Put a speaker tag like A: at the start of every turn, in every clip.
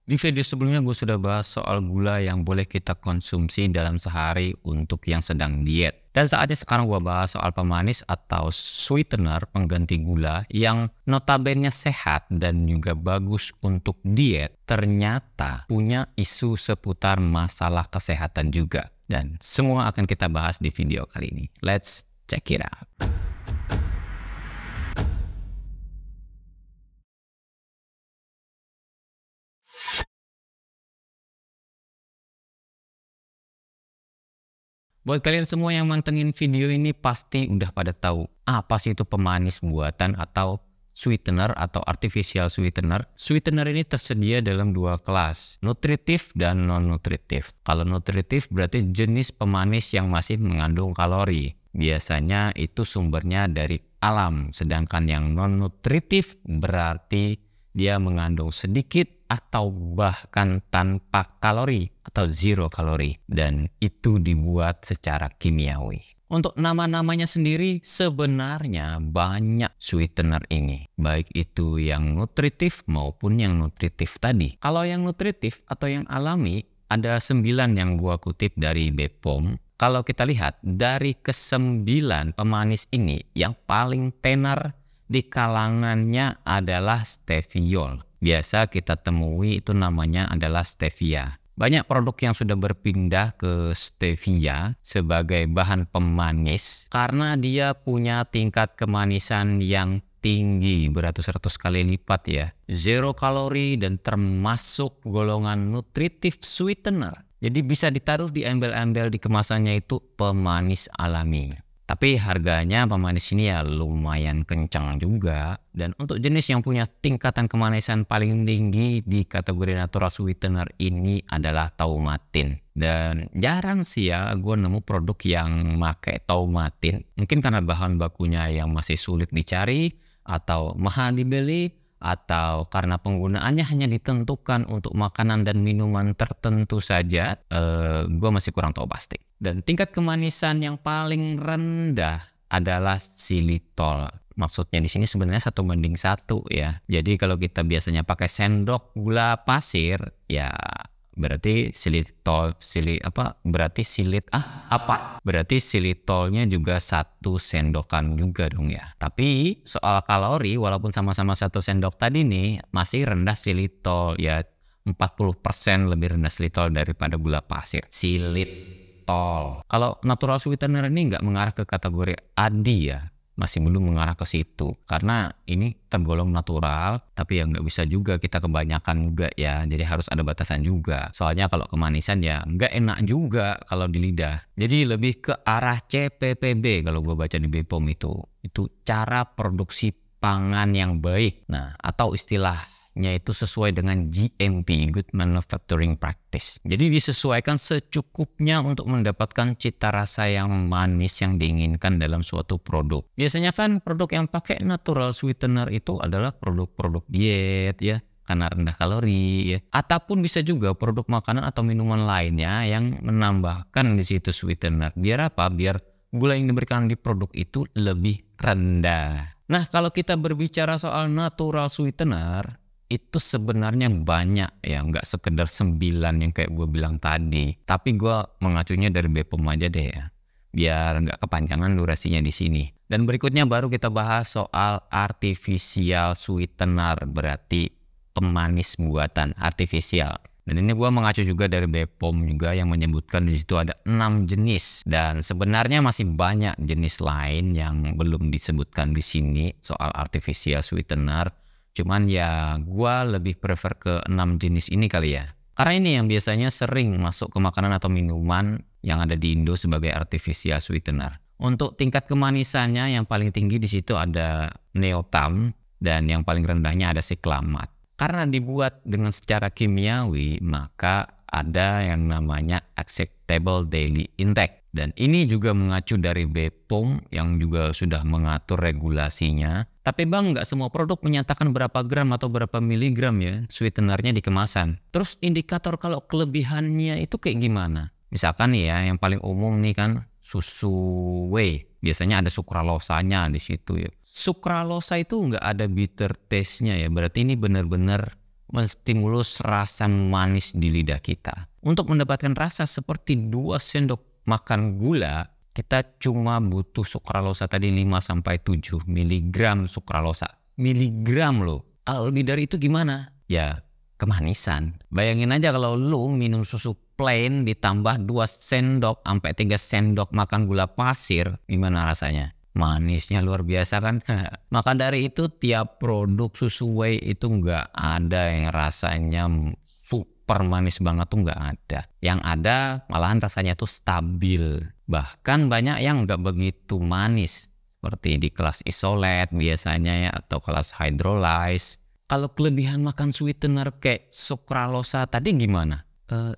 A: Di video sebelumnya gue sudah bahas soal gula yang boleh kita konsumsi dalam sehari untuk yang sedang diet. Dan saatnya sekarang gue bahas soal pemanis atau sweetener pengganti gula yang notabene sehat dan juga bagus untuk diet. Ternyata punya isu seputar masalah kesehatan juga. Dan semua akan kita bahas di video kali ini. Let's check it out. Buat kalian semua yang mantengin video ini pasti udah pada tahu apa sih itu pemanis buatan atau sweetener atau artificial sweetener. Sweetener ini tersedia dalam dua kelas, nutritif dan non-nutritif. Kalau nutritif berarti jenis pemanis yang masih mengandung kalori. Biasanya itu sumbernya dari alam, sedangkan yang non-nutritif berarti dia mengandung sedikit atau bahkan tanpa kalori atau zero kalori, dan itu dibuat secara kimiawi. Untuk nama-namanya sendiri sebenarnya banyak sweetener ini, baik itu yang nutritif maupun yang nutritif tadi. Kalau yang nutritif atau yang alami ada 9 yang gua kutip dari BPOM. Kalau kita lihat dari ke-9 pemanis ini, yang paling tenar di kalangannya adalah steviol. Biasa kita temui itu namanya adalah stevia. Banyak produk yang sudah berpindah ke stevia sebagai bahan pemanis karena dia punya tingkat kemanisan yang tinggi, beratus-ratus kali lipat ya. Zero kalori dan termasuk golongan nutritif sweetener. Jadi bisa ditaruh di embel-embel di kemasannya itu pemanis alami. Tapi harganya pemanis ini ya lumayan kencang juga. Dan untuk jenis yang punya tingkatan kemanisan paling tinggi di kategori natural sweetener ini adalah taumatin. Dan jarang sih ya gue nemu produk yang pakai taumatin. Mungkin karena bahan bakunya yang masih sulit dicari atau mahal dibeli, atau karena penggunaannya hanya ditentukan untuk makanan dan minuman tertentu saja. Gue masih kurang tahu pasti. Dan tingkat kemanisan yang paling rendah adalah xylitol. Maksudnya di sini sebenarnya 1:1 ya. Jadi kalau kita biasanya pakai sendok gula pasir ya berarti berarti xylitolnya juga 1 sendokan juga dong ya. Tapi soal kalori walaupun sama-sama 1 sendok tadi nih masih rendah xylitol ya, 40% lebih rendah xylitol daripada gula pasir. Kalau natural sweetener ini nggak mengarah ke kategori ADI ya, masih belum mengarah ke situ karena ini tergolong natural, tapi ya nggak bisa juga kita kebanyakan juga ya, jadi harus ada batasan juga. Soalnya kalau kemanisan ya nggak enak juga kalau di lidah. Jadi lebih ke arah CPPB kalau gue baca di BPOM itu cara produksi pangan yang baik. Nah, atau istilahnya itu sesuai dengan GMP, Good Manufacturing Practice. Jadi disesuaikan secukupnya untuk mendapatkan cita rasa yang manis yang diinginkan dalam suatu produk. Biasanya kan produk yang pakai natural sweetener itu adalah produk-produk diet ya, karena rendah kalori ya. Ataupun bisa juga produk makanan atau minuman lainnya yang menambahkan di situ sweetener. Biar apa? Biar gula yang diberikan di produk itu lebih rendah. Nah, kalau kita berbicara soal natural sweetener, itu sebenarnya banyak ya, nggak sekedar 9 yang kayak gue bilang tadi. Tapi gue mengacunya dari BPOM aja deh ya, biar nggak kepanjangan durasinya di sini. Dan berikutnya baru kita bahas soal artificial sweetener, berarti pemanis buatan artifisial. Dan ini gue mengacu juga dari BPOM juga yang menyebutkan di situ ada 6 jenis. Dan sebenarnya masih banyak jenis lain yang belum disebutkan di sini soal artificial sweetener. Cuman ya gue lebih prefer ke 6 jenis ini kali ya. Karena ini yang biasanya sering masuk ke makanan atau minuman yang ada di Indo sebagai artificial sweetener. Untuk tingkat kemanisannya yang paling tinggi di situ ada neotam dan yang paling rendahnya ada siklamat. Karena dibuat dengan secara kimiawi maka ada yang namanya acceptable daily intake. Dan ini juga mengacu dari BPOM yang juga sudah mengatur regulasinya. Tapi bang, nggak semua produk menyatakan berapa gram atau berapa miligram ya sweetenernya di kemasan. Terus indikator kalau kelebihannya itu kayak gimana? Misalkan nih ya, yang paling umum nih kan susu whey. Biasanya ada sukralosanya di situ ya. Sukralosa itu nggak ada bitter taste-nya ya. Berarti ini benar-benar menstimulus rasa manis di lidah kita. Untuk mendapatkan rasa seperti 2 sendok makan gula, kita cuma butuh sukralosa tadi 5-7 miligram sukralosa. Miligram loh. Kalau lebih dari itu gimana? Ya kemanisan. Bayangin aja kalau lu minum susu plain ditambah 2 sendok sampai 3 sendok makan gula pasir, gimana rasanya? Manisnya luar biasa kan? Maka dari itu tiap produk susu whey itu nggak ada yang rasanya super manis banget tuh, nggak ada. Yang ada malahan rasanya tuh stabil. Bahkan banyak yang nggak begitu manis. Seperti di kelas isolate biasanya ya, atau kelas hydrolyze. Kalau kelebihan makan sweetener kayak sukralosa tadi gimana?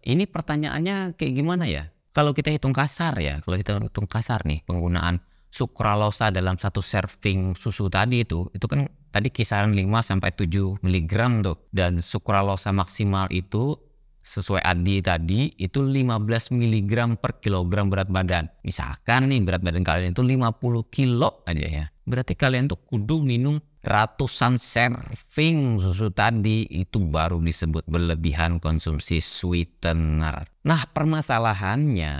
A: Ini pertanyaannya kayak gimana ya? Kalau kita hitung kasar ya, nih penggunaan sukralosa dalam 1 serving susu tadi itu kan tadi kisaran 5-7 miligram tuh. Dan sukralosa maksimal itu sesuai Adi tadi itu 15 miligram per kilogram berat badan. Misalkan nih berat badan kalian itu 50 kilo aja ya. Berarti kalian tuh kudu minum ratusan serving susu tadi, itu baru disebut berlebihan konsumsi sweetener. Nah permasalahannya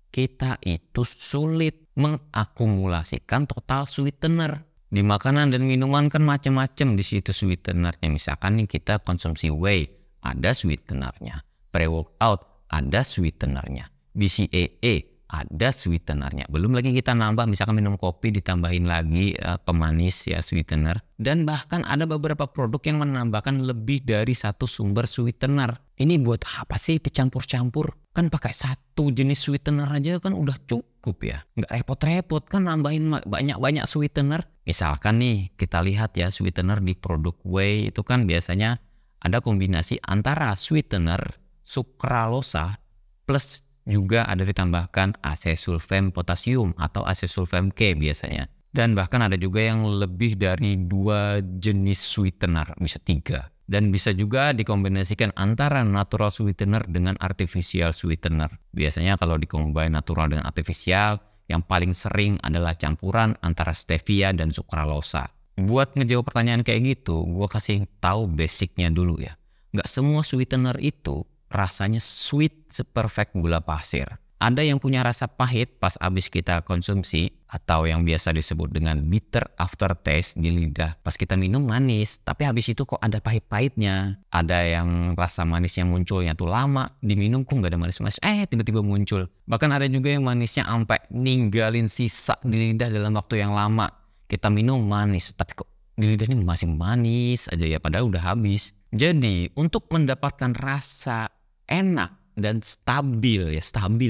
A: kita itu sulit mengakumulasikan total sweetener. Di makanan dan minuman kan macam-macam di situ sweetenernya. Misalkan nih kita konsumsi whey, ada sweetenernya. Pre-workout ada sweetenernya. BCAA ada sweetenernya. Belum lagi kita nambah misalkan minum kopi ditambahin lagi pemanis ya sweetener. Dan bahkan ada beberapa produk yang menambahkan lebih dari 1 sumber sweetener. Ini buat apa sih dicampur-campur? Kan pakai 1 jenis sweetener aja kan udah cukup ya. Nggak repot-repot kan nambahin banyak-banyak sweetener. Misalkan nih kita lihat ya sweetener di produk whey itu kan biasanya ada kombinasi antara sweetener, sukralosa, plus juga ada ditambahkan asesulfam potasium atau asesulfam K biasanya. Dan bahkan ada juga yang lebih dari 2 jenis sweetener, bisa 3. Dan bisa juga dikombinasikan antara natural sweetener dengan artificial sweetener. Biasanya kalau dikombin natural dengan artificial, yang paling sering adalah campuran antara stevia dan sukralosa. Buat ngejawab pertanyaan kayak gitu, gue kasih tahu basicnya dulu ya. Nggak semua sweetener itu rasanya sweet seperfect gula pasir. Ada yang punya rasa pahit pas abis kita konsumsi, atau yang biasa disebut dengan bitter aftertaste di lidah. Pas kita minum manis, tapi habis itu kok ada pahit-pahitnya. Ada yang rasa manis yang munculnya tuh lama, diminum kok nggak ada manis-manis, tiba-tiba muncul. Bahkan ada juga yang manisnya sampai ninggalin sisa di lidah dalam waktu yang lama. Kita minum manis, tapi kok di lidah ini masih manis aja ya, padahal udah habis. Jadi untuk mendapatkan rasa enak dan stabil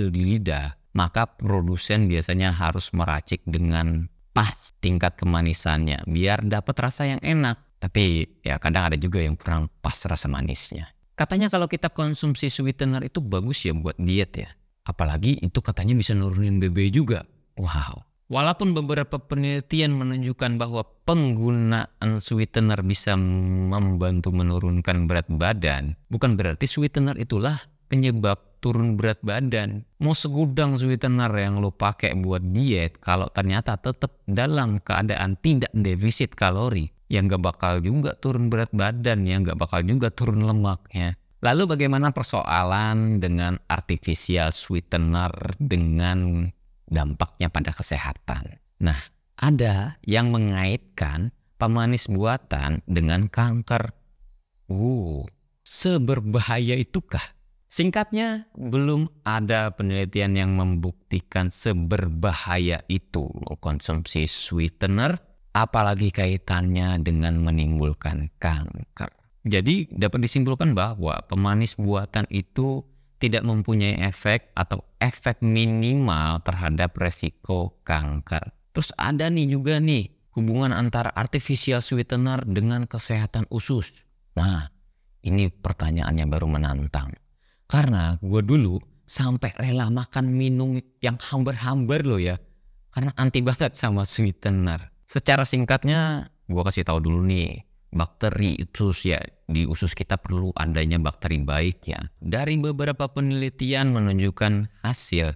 A: di lidah, maka produsen biasanya harus meracik dengan pas tingkat kemanisannya biar dapat rasa yang enak. Tapi ya kadang ada juga yang kurang pas rasa manisnya. Katanya kalau kita konsumsi sweetener itu bagus ya buat diet ya. Apalagi itu katanya bisa nurunin BB juga. Wow. Walaupun beberapa penelitian menunjukkan bahwa penggunaan sweetener bisa membantu menurunkan berat badan, bukan berarti sweetener itulah penyebab turun berat badan. Mau segudang sweetener yang lo pakai buat diet, kalau ternyata tetap dalam keadaan tidak defisit kalori, ya nggak bakal juga turun berat badan, ya nggak bakal juga turun lemak ya. Lalu bagaimana persoalan dengan artificial sweetener dengan dampaknya pada kesehatan? Nah, ada yang mengaitkan pemanis buatan dengan kanker. Seberbahaya itukah? Singkatnya, belum ada penelitian yang membuktikan seberbahaya itu konsumsi sweetener, apalagi kaitannya dengan menimbulkan kanker. Jadi dapat disimpulkan bahwa pemanis buatan itu tidak mempunyai efek atau efek minimal terhadap resiko kanker. Terus ada juga hubungan antara artificial sweetener dengan kesehatan usus. Nah, ini pertanyaannya baru menantang. Karena gue dulu sampai rela makan minum yang hambar-hambar loh ya. Karena anti banget sama sweetener. Secara singkatnya gue kasih tahu dulu nih. Bakteri usus ya. Di usus kita perlu adanya bakteri baik ya. Dari beberapa penelitian menunjukkan hasil.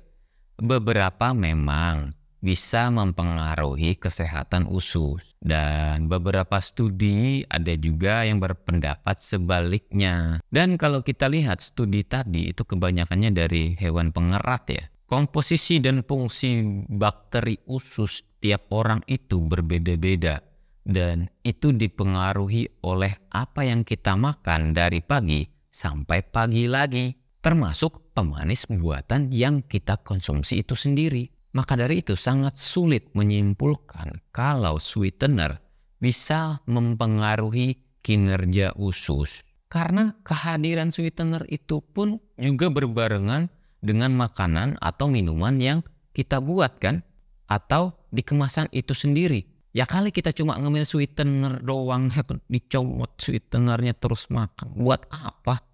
A: Beberapa memang bisa mempengaruhi kesehatan usus. Dan beberapa studi ada juga yang berpendapat sebaliknya. Dan kalau kita lihat studi tadi itu kebanyakannya dari hewan pengerat ya. Komposisi dan fungsi bakteri usus tiap orang itu berbeda-beda. Dan itu dipengaruhi oleh apa yang kita makan dari pagi sampai pagi lagi. Termasuk pemanis buatan yang kita konsumsi itu sendiri. Maka dari itu sangat sulit menyimpulkan kalau sweetener bisa mempengaruhi kinerja usus. Karena kehadiran sweetener itu pun juga berbarengan dengan makanan atau minuman yang kita buat kan. Atau di kemasan itu sendiri. Ya kali kita cuma ngemil sweetener doang, dicomot sweetenernya terus makan. Buat apa?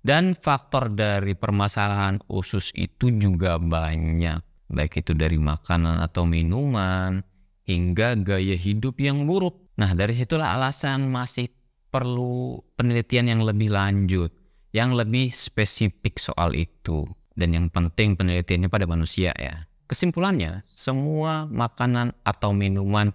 A: Dan faktor dari permasalahan usus itu juga banyak. Baik itu dari makanan atau minuman, hingga gaya hidup yang buruk. Nah dari situlah alasan masih perlu penelitian yang lebih lanjut, yang lebih spesifik soal itu. Dan yang penting penelitiannya pada manusia ya. Kesimpulannya, semua makanan atau minuman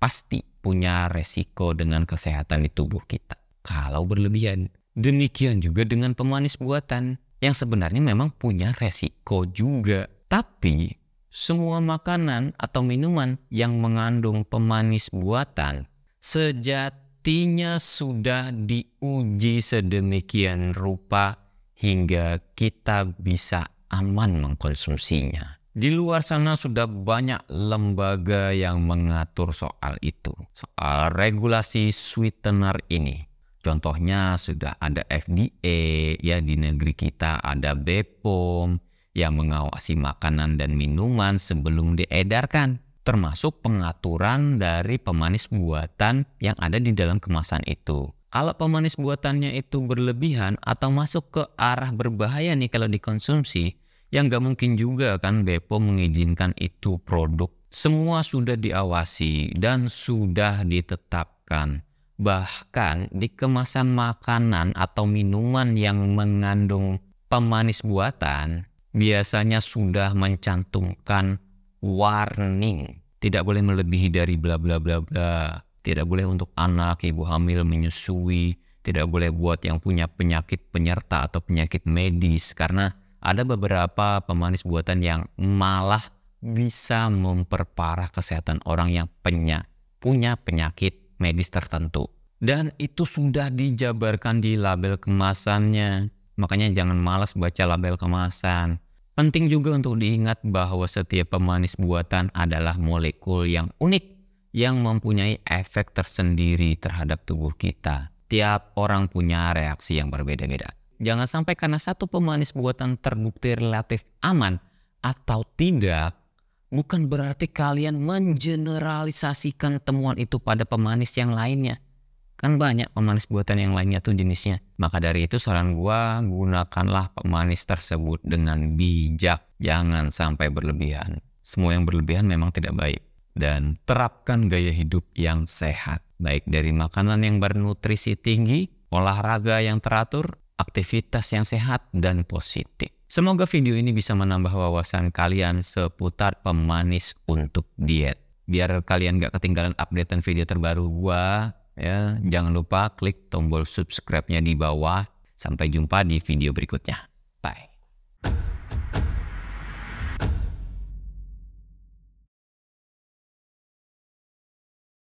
A: pasti punya resiko dengan kesehatan di tubuh kita kalau berlebihan. Demikian juga dengan pemanis buatan yang sebenarnya memang punya resiko juga. Tapi semua makanan atau minuman yang mengandung pemanis buatan sejatinya sudah diuji sedemikian rupa hingga kita bisa aman mengkonsumsinya. Di luar sana sudah banyak lembaga yang mengatur soal itu, soal regulasi sweetener ini. Contohnya sudah ada FDA ya di negeri kita, ada BPOM yang mengawasi makanan dan minuman sebelum diedarkan, termasuk pengaturan dari pemanis buatan yang ada di dalam kemasan itu. Kalau pemanis buatannya itu berlebihan atau masuk ke arah berbahaya nih kalau dikonsumsi, ya nggak mungkin juga kan BPOM mengizinkan itu produk. Semua sudah diawasi dan sudah ditetapkan. Bahkan di kemasan makanan atau minuman yang mengandung pemanis buatan, biasanya sudah mencantumkan warning. Tidak boleh melebihi dari bla bla bla bla. Tidak boleh untuk anak, ibu hamil, menyusui. Tidak boleh buat yang punya penyakit penyerta atau penyakit medis. Karena ada beberapa pemanis buatan yang malah bisa memperparah kesehatan orang yang punya penyakit medis tertentu. Dan itu sudah dijabarkan di label kemasannya. Makanya jangan malas baca label kemasan. Penting juga untuk diingat bahwa setiap pemanis buatan adalah molekul yang unik yang mempunyai efek tersendiri terhadap tubuh kita. Tiap orang punya reaksi yang berbeda-beda. Jangan sampai karena satu pemanis buatan terbukti relatif aman atau tidak, bukan berarti kalian mengeneralisasikan temuan itu pada pemanis yang lainnya. Kan banyak pemanis buatan yang lainnya tuh jenisnya. Maka dari itu saran gua, gunakanlah pemanis tersebut dengan bijak. Jangan sampai berlebihan. Semua yang berlebihan memang tidak baik. Dan terapkan gaya hidup yang sehat. Baik dari makanan yang bernutrisi tinggi, olahraga yang teratur, aktivitas yang sehat dan positif. Semoga video ini bisa menambah wawasan kalian seputar pemanis untuk diet. Biar kalian gak ketinggalan updatean video terbaru gua, ya, jangan lupa klik tombol subscribe-nya di bawah. Sampai jumpa di video berikutnya.